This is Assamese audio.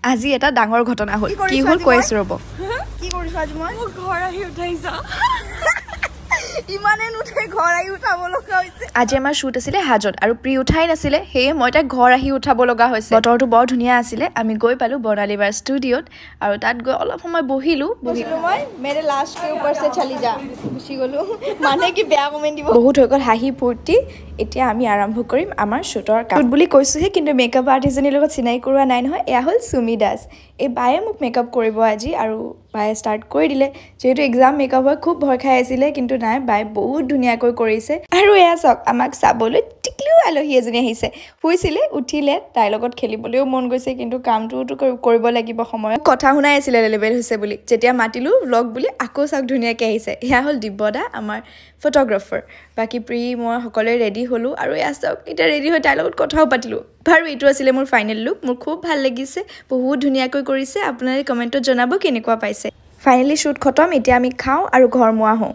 আজি এটা ডাঙৰ ঘটনা হ'ল কি হ'ল কৈ আছো ৰব কি কৰিছ আজি মই ঘৰ আহি উঠাইছা ইমানে নুঠে ঘৰ আহি উঠাব লগা হৈছে আজি আমাৰ শ্বুট আছিলে হাজত আৰু প্ৰি উঠাই নাছিলে সেয়ে মই তাক ঘৰ আহি উঠাব লগা হৈছে বতৰটো বৰ ধুনীয়া আছিলে আমি গৈ পালো বৰ্ণালীবাৰ ষ্টুডিঅ'ত আৰু তাত গৈ অলপ সময় বহিলো মই মেৰে লাষ্ট के ऊपर से चली जा গুছি গলো মানে কি বেয়া কমেন্ট দিব বহুত হৈ গ'ল হাঁহি ফূৰ্তি এতিয়া আমি আৰম্ভ কৰিম আমাৰ শ্বুটৰ কাম বুলি কৈছোহে কিন্তু মেকআপ আৰ্টিষ্টজনীৰ লগত চিনাকি কৰোৱা নাই নহয় এয়া হ'ল সুমি দাস এই বায়ে মোক মেকআপ কৰিব আজি আৰু বায়ে ষ্টাৰ্ট কৰি দিলে যেহেতু এক্সাম মেকআপ হয় খুব ভয় খাই আছিলে কিন্তু নাই বায়ে বহুত ধুনীয়াকৈ কৰিছে আৰু এয়া চাওক আমাক চাবলৈ টিকলিও আলহী এজনী আহিছে শুইছিলে উঠিলে তাইৰ লগত খেলিবলৈও মন গৈছে কিন্তু কামটোতো কৰিব লাগিব সময় কথা শুনাই আছিলে লেভেল হৈছে বুলি যেতিয়া মাতিলো ব্লগ বুলি আকৌ চাওক ধুনীয়াকৈ আহিছে এয়া হ'ল দিব্যদা আমাৰ ফটোগ্ৰাফাৰ বাকি প্ৰি মই সকলোৱে ৰেডি হলো আৰু এয়া চাওক এতিয়া ৰেডি হৈ তাইৰ লগত কথাও পাতিলো বাৰু এইটো আছিলে মোৰ ফাইনেল লুক মোৰ খুব ভাল লাগিছে বহুত ধুনীয়াকৈ কৰিছে আপোনালোকে কমেণ্টত জনাব কেনেকুৱা পাইছে ফাইনেলি শ্বুট খতম এতিয়া আমি খাওঁ আৰু ঘৰ মুৱা হওঁ